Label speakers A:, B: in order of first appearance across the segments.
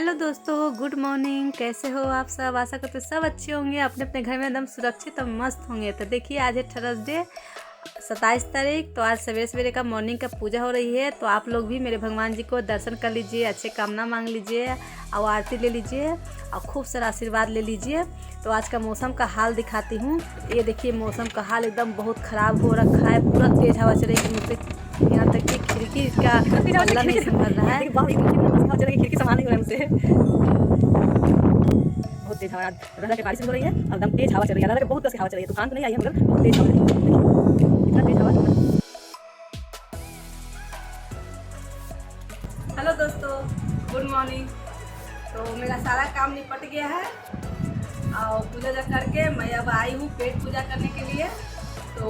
A: Hello दोस्तों, good morning. कैसे हो आप सब? आशा करते सब अच्छे होंगे, अपने अपने घर में एकदम सुरक्षित और मस्त होंगे। तो देखिए, आज है थर्सडे 27 तारीख। तो आज सवेरे सवेरे का मॉर्निंग का पूजा हो रही है। तो आप लोग भी मेरे भगवान जी को दर्शन कर लीजिए, अच्छे कामना मांग लीजिए और आरती ले लीजिए और खूब सारा आशीर्वाद ले लीजिए। तो आज का मौसम का हाल दिखाती हूँ। ये देखिए, मौसम का हाल एकदम बहुत ख़राब हो रखा है। पूरा तेज़ हवा चल रही है, मुझसे यहाँ तक कि खिड़की का पल्ला नहीं संभल रहा है।
B: खिड़की संभाल नहीं हो रहा है मुझसे। बहुत तेज हवा, रात के बारिश भी हो रही है और एकदम तेज हवा चल रही है। रात बहुत तेज हवा चल रही है। तूफान तो नहीं आई है मगर बहुत तेज हवा है। देखिए इतना तेज हवा।
A: हेलो दोस्तों, गुड मॉर्निंग। तो मेरा सारा काम निपट गया है और पूजा करके मैं अब आई हूँ पेट पूजा करने के लिए। तो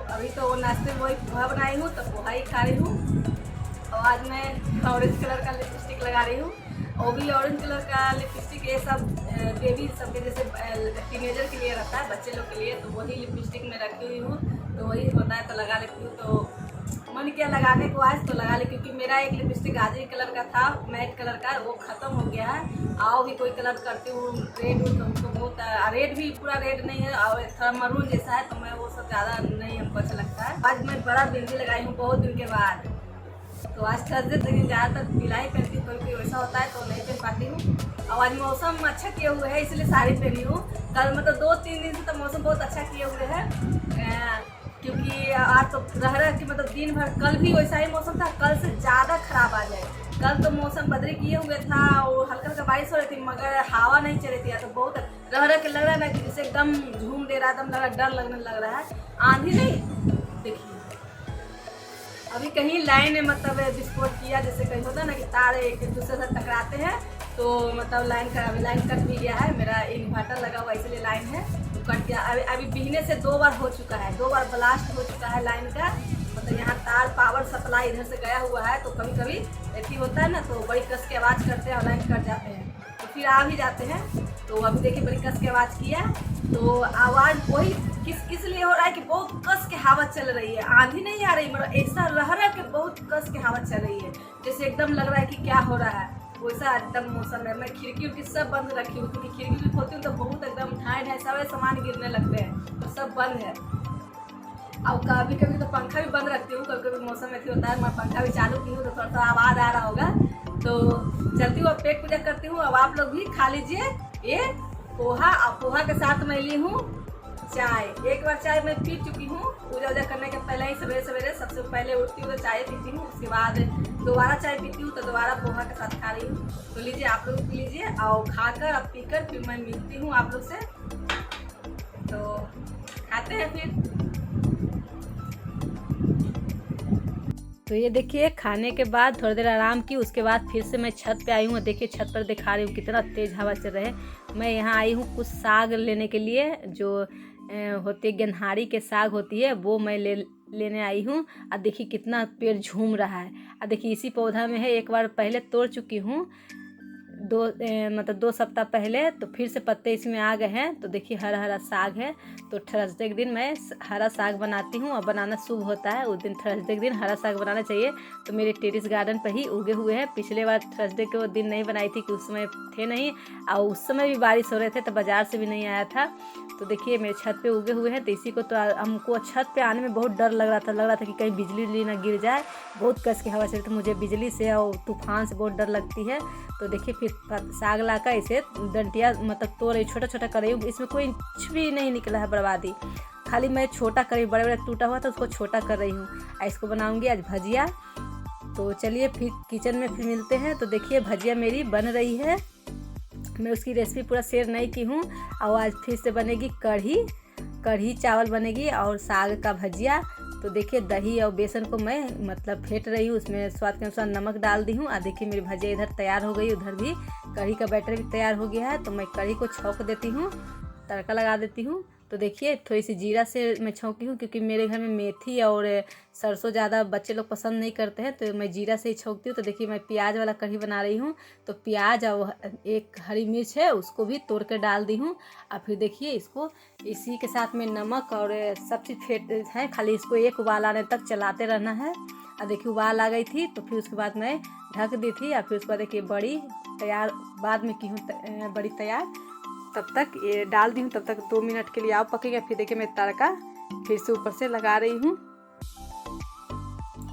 A: अभी तो नाश्ते में वही पोहा बनाई हूँ, तो पोहा ही खा रही हूँ। और आज मैं ऑरेंज कलर का लिपस्टिक लगा रही हूँ। वो भी ऑरेंज कलर का लिपस्टिक ये सब बेबी सबके जैसे टीनेजर के लिए रहता है, बच्चे लोग के लिए। तो वही लिपस्टिक मैं रखी हुई हूँ, तो वही होता है तो लगा लेती हूँ। तो मन किया लगाने को आज, तो लगा ले, क्योंकि मेरा एक लिपस्टिक गाजरी कलर का था, मैट कलर का, वो ख़त्म हो गया है। आओ भी कोई कलर करती हूँ रेड, तो हमको बहुत रेड भी पूरा रेड नहीं है और थोड़ा मरून जैसा है, तो मैं वो सब ज़्यादा नहीं हमको अच्छा लगता है। आज मैं बड़ा बिंदी लगाई हूँ बहुत दिन के बाद। तो आज थर्सडे तक ज़्यादातर पीला ही पहनती हूँ, कोई वैसा होता है तो नहीं पहन पाती हूँ। और आज मौसम अच्छा किए हुए है, इसलिए साड़ी पहनी हूँ। कल मतलब 2-3 दिन से तो मौसम बहुत अच्छा किए हुए है, क्योंकि आज तो रह रहा कि मतलब दिन भर, कल भी वैसा ही मौसम था, कल से ज़्यादा खराब आ जाए। कल तो मौसम बदली किए हुए था और हल्का हल्का बारिश हो रही थी, मगर हवा नहीं चल रही थी। तो बहुत रह के लग रहा है ना कि जैसे एकदम झूम दे रहा है, एकदम लग रहा, डर लगने लग रहा है। आंधी नहीं, देखिए अभी कहीं लाइन में मतलब विस्फोट किया, जैसे कहीं होता है ना कि तार एक दूसरे से टकराते हैं, तो मतलब लाइन कट भी गया है। मेरा इन्वर्टर लगा हुआ इसलिए लाइन है तो कट गया। अभी बिजली से 2 बार हो चुका है, 2 बार ब्लास्ट हो चुका है लाइन का। मतलब यहाँ तार पावर सप्लाई इधर से गया हुआ है, तो कभी कभी ऐसी होता है ना, तो बड़ी कस के आवाज़ करते हैं और लाइन कट जाते हैं, तो फिर आ भी जाते हैं। तो अभी देखिए बड़ी कस के आवाज़ किया, तो आवाज़ वही किस लिए हो रहा है कि बहुत कस के हवा चल रही है। आंधी नहीं आ रही, मतलब ऐसा रह रहा है कि बहुत कस के हवा चल रही है, जैसे एकदम लग रहा है कि क्या हो रहा है, वैसा एकदम मौसम है। मैं खिड़की उड़की सब बंद रखी हूँ, क्योंकि खिड़की भी खोलती हूँ तो बहुत एकदम ठांड है, सारे सामान गिरने लगते हैं, तो सब बंद है। और कभी कभी तो पंखा भी बंद रखती हूँ, कभी कभी मौसम ऐसी होता है मैं पंखा भी चालू की हूँ, तो थोड़ा सा आवाज़ आ रहा होगा। तो चलती हूँ, अब पेट पूजा करती हूँ। अब आप लोग भी खा लीजिए ये पोहा। और पोहा के साथ मैं ली हूँ चाय। एक बार चाय मैं पी चुकी हूँ पूजा वूजा करने के पहले ही, सवेरे सवेरे सबसे पहले उठती हूँ तो चाय पीती हूँ, उसके बाद दोबारा चाय पीती हूँ, तो दोबारा पोहा के साथ खा रही हूँ। तो लीजिए, आप लोग पी लीजिए और खाकर अब पीकर फिर मैं मिलती हूँ आप लोग से। तो खाते हैं फिर। तो ये देखिए, खाने के बाद थोड़ी देर आराम की, उसके बाद फिर से मैं छत पे आई हूँ। देखिए छत पर दिखा रही हूँ कितना तेज़ हवा चल रहा है। मैं यहाँ आई हूँ कुछ साग लेने के लिए, जो होती है गेंहारी के साग होती है, वो मैं लेने आई हूँ। और देखिए कितना पेड़ झूम रहा है। और देखिए इसी पौधा में है, एक बार पहले तोड़ चुकी हूँ, मतलब 2 सप्ताह पहले, तो फिर से पत्ते इसमें आ गए हैं। तो देखिए हरा हरा साग है। तो थर्सडे के दिन मैं हरा साग बनाती हूँ और बनाना शुभ होता है उस दिन, थर्सडे के दिन हरा साग बनाना चाहिए। तो मेरे टेरेस गार्डन पर ही उगे हुए हैं। पिछले बार थर्सडे के वो दिन नहीं बनाई थी कि उस समय थे नहीं, और उस समय भी बारिश हो रहे थे, तो बाज़ार से भी नहीं आया था। तो देखिए मेरे छत पे उगे हुए हैं। तो इसी को तो हमको छत पे आने में बहुत डर लग रहा था कि कहीं बिजली ना गिर जाए। बहुत कस की हवा चलती, तो मुझे बिजली से और तूफान से बहुत डर लगती है। तो देखिए फिर साग लाकर इसे डंटिया मतलब तोड़ रही, छोटा छोटा कर रही हूँ। इसमें कोई कुछ भी नहीं निकला है बर्बादी, खाली मैं छोटा कर रही हूँ, बड़े बड़े टूटा हुआ था उसको छोटा कर रही हूँ। इसको बनाऊँगी आज भजिया। तो चलिए फिर किचन में फिर मिलते हैं। तो देखिए भजिया मेरी बन रही है, मैं उसकी रेसिपी पूरा शेयर नहीं की हूँ। और आज फिर से बनेगी कढ़ी चावल बनेगी और साग का भजिया। तो देखिए दही और बेसन को मैं मतलब फेंट रही हूँ, उसमें स्वाद के अनुसार नमक डाल दी हूँ। और देखिए मेरी भजिया इधर तैयार हो गई, उधर भी कढ़ी का बैटर भी तैयार हो गया है। तो मैं कढ़ी को छौंक देती हूँ, तड़का लगा देती हूँ तो देखिए थोड़ी सी जीरा से मैं छौंकी हूँ, क्योंकि मेरे घर में मेथी और सरसों ज़्यादा बच्चे लोग पसंद नहीं करते हैं, तो मैं जीरा से ही छौंकती हूँ। तो देखिए मैं प्याज वाला कढ़ी बना रही हूँ, तो प्याज और एक हरी मिर्च है उसको भी तोड़ कर डाल दी हूँ। और फिर देखिए इसको इसी के साथ में नमक और सब चीज़ फेंट है, खाली इसको एक उबाल आने तक चलाते रहना है। और देखिए उबाल आ गई थी, तो फिर उसके बाद मैं ढक दी थी। और फिर उसके बाद देखिए बड़ी तैयार बाद में की हूँ बड़ी तैयार, तब तक ये डाल दी हूँ, तब तक 2 मिनट के लिए आप पकेगा। फिर देखिए मैं तड़का फिर से ऊपर से लगा रही हूँ।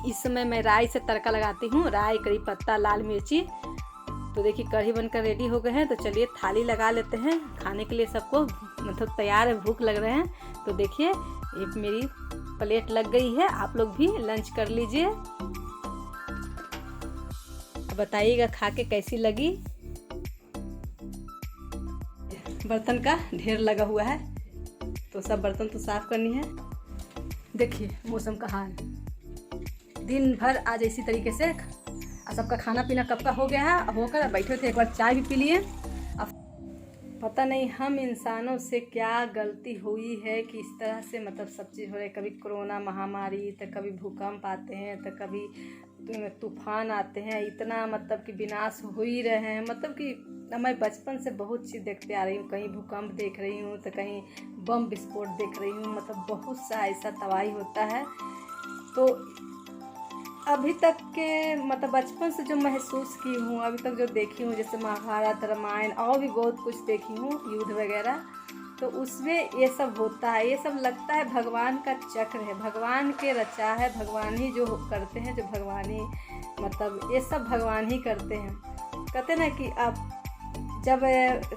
A: इस समय मैं राई से तड़का लगाती हूँ, राई, कड़ी पत्ता, लाल मिर्ची। तो देखिए कढ़ी बनकर रेडी हो गए हैं, तो चलिए थाली लगा लेते हैं खाने के लिए। सबको मतलब तैयार है, भूख लग रहे हैं। तो देखिए एक मेरी प्लेट लग गई है, आप लोग भी लंच कर लीजिए। बताइएगा खा के कैसी लगी। बर्तन का ढेर लगा हुआ है, तो सब बर्तन तो साफ करनी है। देखिए मौसम का हाल, दिन भर आज इसी तरीके से सबका खाना पीना कब का हो गया है, होकर बैठे थे, एक बार चाय भी पी लिए। अब पता नहीं हम इंसानों से क्या गलती हुई है कि इस तरह से मतलब सब चीज़ हो रही है। कभी कोरोना महामारी, तो कभी भूकंप आते हैं, तो कभी तूफान आते हैं। इतना मतलब कि विनाश हो ही रहे हैं। मतलब कि मैं बचपन से बहुत चीज़ देखते आ रही हूँ, कहीं भूकंप देख रही हूँ, तो कहीं बम विस्फोट देख रही हूँ। मतलब बहुत सा ऐसा तबाही होता है। तो अभी तक के मतलब बचपन से जो महसूस की हूँ, अभी तक जो देखी हूँ, जैसे महाभारत, रामायण और भी बहुत कुछ देखी हूँ, युद्ध वगैरह, तो उसमें ये सब होता है। ये सब लगता है भगवान का चक्र है, भगवान के रचा है, भगवान ही जो करते हैं, जो भगवान ही मतलब ये सब भगवान ही करते हैं। कहते ना कि अब जब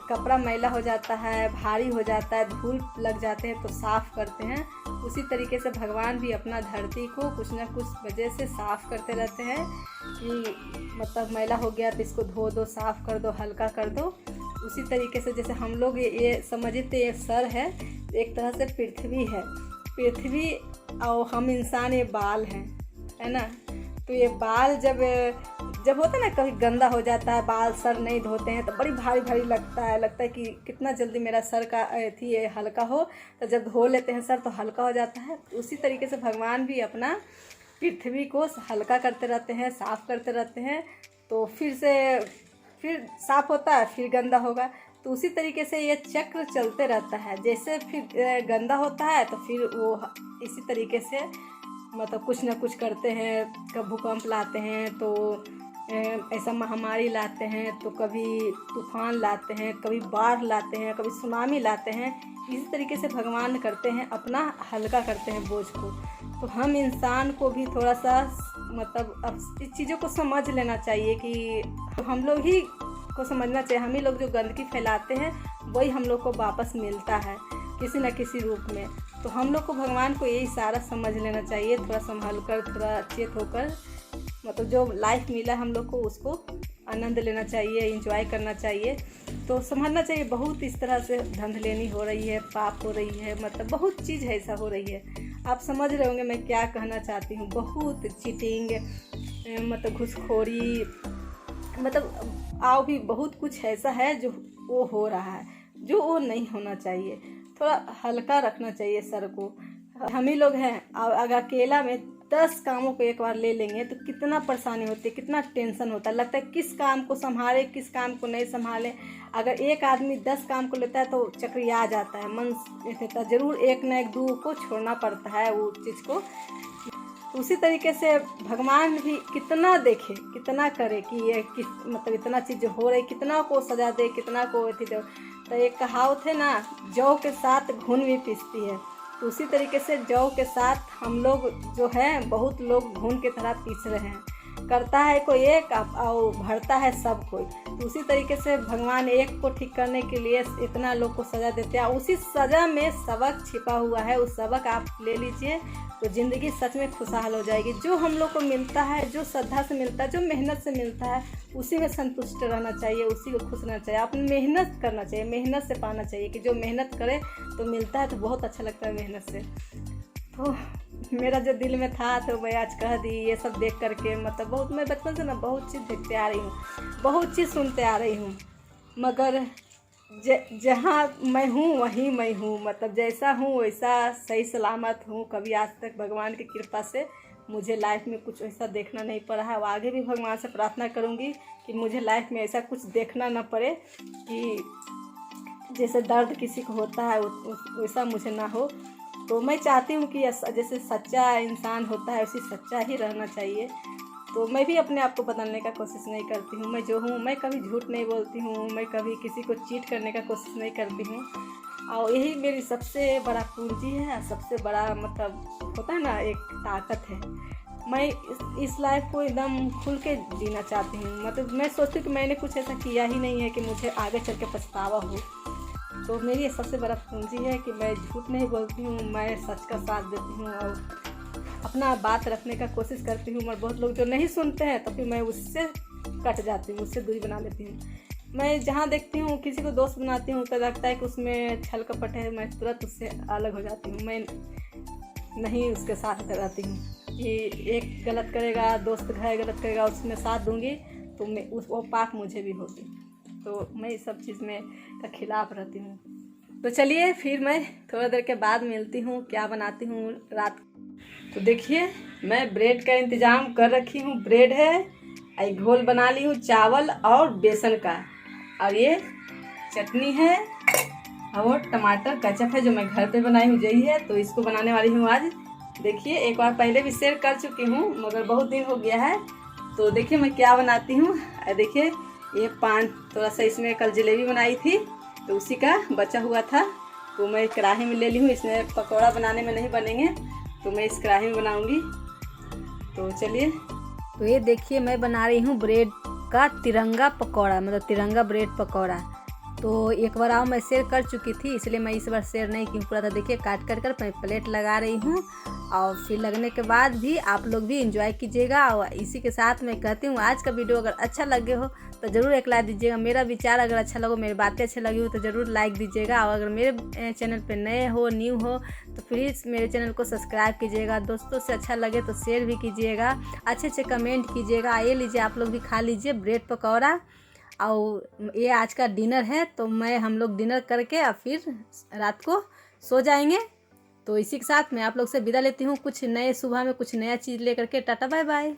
A: कपड़ा मैला हो जाता है, भारी हो जाता है, धूल लग जाते हैं, तो साफ़ करते हैं। उसी तरीके से भगवान भी अपना धरती को कुछ ना कुछ वजह से साफ़ करते रहते हैं कि मतलब मैला हो गया तो इसको धो दो, साफ़ कर दो, हल्का कर दो। उसी तरीके से जैसे हम लोग ये समझते ये सर है, एक तरह से पृथ्वी है, पृथ्वी और हम इंसान ये बाल हैं, है ना। तो ये बाल जब होता है ना, कभी गंदा हो जाता है बाल, सर नहीं धोते हैं, तो बड़ी भारी भारी लगता है कि कितना जल्दी मेरा सर का थी ये हल्का हो। तो जब धो लेते हैं सर तो हल्का हो जाता है। उसी तरीके से भगवान भी अपना पृथ्वी को हल्का करते रहते हैं, साफ़ करते रहते हैं। तो फिर साफ़ होता है, फिर गंदा होगा। तो उसी तरीके से ये चक्र चलते रहता है। जैसे फिर गंदा होता है तो फिर वो इसी तरीके से मतलब कुछ ना कुछ करते हैं। कभी भूकंप लाते हैं, तो ऐसा महामारी लाते हैं, तो कभी तूफान लाते हैं, कभी बाढ़ लाते हैं, कभी सुनामी लाते हैं। इसी तरीके से भगवान करते हैं, अपना हल्का करते हैं बोझ को। तो हम इंसान को भी थोड़ा सा मतलब अब इस चीज़ों को समझ लेना चाहिए कि हम लोग ही को समझना चाहिए। हम ही लोग जो गंदगी फैलाते हैं वही हम लोग को वापस मिलता है किसी न किसी रूप में। तो हम लोग को भगवान को यही सारा समझ लेना चाहिए, थोड़ा संभल कर, थोड़ा चेत होकर, मतलब जो लाइफ मिला हम लोग को उसको आनंद लेना चाहिए, एंजॉय करना चाहिए। तो समझना चाहिए बहुत इस तरह से धंधलेनी हो रही है, पाप हो रही है, मतलब बहुत चीज़ ऐसा हो रही है। आप समझ रहे होंगे मैं क्या कहना चाहती हूँ। बहुत चीटिंग, मतलब घूसखोरी, मतलब आओ भी बहुत कुछ ऐसा है जो वो हो रहा है, जो वो नहीं होना चाहिए। थोड़ा हल्का रखना चाहिए सर को। हम ही लोग हैं, अगर अकेला में 10 कामों को एक बार ले लेंगे तो कितना परेशानी होती है, कितना टेंशन होता है। लगता है किस काम को संभाले, किस काम को नहीं संभाले। अगर एक आदमी 10 काम को लेता है तो चक्रिया जाता है, मन रहता है, जरूर एक न एक दो को छोड़ना पड़ता है वो चीज़ को। उसी तरीके से भगवान भी कितना देखे, कितना करे कि ये किस मतलब इतना चीज़ जो हो रही, कितना को सजा दे, कितना को अथी दे। तो एक कहावत है ना, जौ के साथ घुन भी पिसती है। तो उसी तरीके से जौ के साथ हम लोग जो हैं बहुत लोग घुन की तरह पीस रहे हैं। करता है कोई एक और भरता है सब कोई। तो उसी तरीके से भगवान एक को ठीक करने के लिए इतना लोग को सज़ा देते हैं। उसी सज़ा में सबक छिपा हुआ है, उस सबक आप ले लीजिए तो ज़िंदगी सच में खुशहाल हो जाएगी। जो हम लोग को मिलता है, जो श्रद्धा से मिलता है, जो मेहनत से मिलता है, उसी में संतुष्ट रहना चाहिए, उसी को खुश रहना चाहिए। आप मेहनत करना चाहिए, मेहनत से पाना चाहिए कि जो मेहनत करे तो मिलता है, तो बहुत अच्छा लगता है मेहनत से। तो मेरा जो दिल में था तो मैं आज कह दी। ये सब देख करके मतलब बहुत, मैं बचपन से ना बहुत चीज़ देखते आ रही हूँ, बहुत चीज़ सुनते आ रही हूँ, मगर जहाँ मैं हूँ वहीं मैं हूँ, मतलब जैसा हूँ वैसा सही सलामत हूँ। कभी आज तक भगवान की कृपा से मुझे लाइफ में कुछ ऐसा देखना नहीं पड़ा है। और आगे भी भगवान से प्रार्थना करूँगी कि मुझे लाइफ में ऐसा कुछ देखना ना पड़े कि जैसे दर्द किसी को होता है वैसा मुझे ना हो। तो मैं चाहती हूँ कि जैसे सच्चा इंसान होता है उसी सच्चा ही रहना चाहिए। तो मैं भी अपने आप को बदलने का कोशिश नहीं करती हूँ। मैं जो हूँ, मैं कभी झूठ नहीं बोलती हूँ, मैं कभी किसी को चीट करने का कोशिश नहीं करती हूँ। और यही मेरी सबसे बड़ा पूंजी है, सबसे बड़ा मतलब होता है ना एक ताकत है। मैं इस लाइफ को एकदम खुल के जीना चाहती हूँ। मतलब मैं सोचती हूँ कि मैंने कुछ ऐसा किया ही नहीं है कि मुझे आगे चल के पछतावा हो। तो मेरी ये सबसे बड़ा पूंजी है कि मैं झूठ नहीं बोलती हूँ, मैं सच का साथ देती हूँ और अपना बात रखने का कोशिश करती हूँ। और बहुत लोग जो नहीं सुनते हैं तो फिर मैं उससे कट जाती हूँ, उससे दूरी बना लेती हूँ। मैं जहाँ देखती हूँ किसी को दोस्त बनाती हूँ तो लगता है कि उसमें छल कपट है, मैं तुरंत उससे अलग हो जाती हूँ। मैं नहीं उसके साथ रहती हूँ कि एक गलत करेगा, दोस्त है गलत करेगा, उसमें साथ दूँगी तो मैं वो पाप मुझे भी होगी। तो मैं इस सब चीज़ में का खिलाफ रहती हूँ। तो चलिए फिर मैं थोड़ा देर के बाद मिलती हूँ, क्या बनाती हूँ रात। तो देखिए मैं ब्रेड का इंतज़ाम कर रखी हूँ। ब्रेड है, आई घोल बना ली हूँ चावल और बेसन का, और ये चटनी है और टमाटर केचप है जो मैं घर पे बनाई हूँ यही है। तो इसको बनाने वाली हूँ आज। देखिए एक बार पहले भी शेयर कर चुकी हूँ मगर बहुत दिन हो गया है। तो देखिए मैं क्या बनाती हूँ। देखिए ये पान थोड़ा सा, इसमें कल जलेबी बनाई थी तो उसी का बचा हुआ था, तो मैं कढ़ाई में ले ली हूँ। इसमें पकौड़ा बनाने में नहीं बनेंगे तो मैं इस कढ़ाई में बनाऊंगी। तो चलिए, तो ये देखिए मैं बना रही हूँ ब्रेड का तिरंगा पकौड़ा, मतलब तिरंगा ब्रेड पकौड़ा। तो एक बार मैं शेयर कर चुकी थी इसलिए मैं इस बार शेयर नहीं की पूरा था। देखिए काट कर मैं प्लेट लगा रही हूँ और फिर लगने के बाद भी आप लोग भी एंजॉय कीजिएगा। और इसी के साथ मैं कहती हूँ आज का वीडियो अगर अच्छा लगे हो तो ज़रूर एक लाइक दीजिएगा। मेरा विचार अगर अच्छा लगे, मेरी बातें अच्छी लगी हो तो ज़रूर लाइक दीजिएगा। और अगर मेरे चैनल पे नए हो, न्यू हो तो प्लीज़ मेरे चैनल को सब्सक्राइब कीजिएगा। दोस्तों से अच्छा लगे तो शेयर भी कीजिएगा, अच्छे अच्छे कमेंट कीजिएगा। ये लीजिए आप लोग भी खा लीजिए ब्रेड पकौड़ा। और ये आज का डिनर है तो हम लोग डिनर करके और फिर रात को सो जाएंगे। तो इसी के साथ मैं आप लोग से विदा लेती हूँ। कुछ नए सुबह में कुछ नया चीज़ लेकर के। Tata bye bye.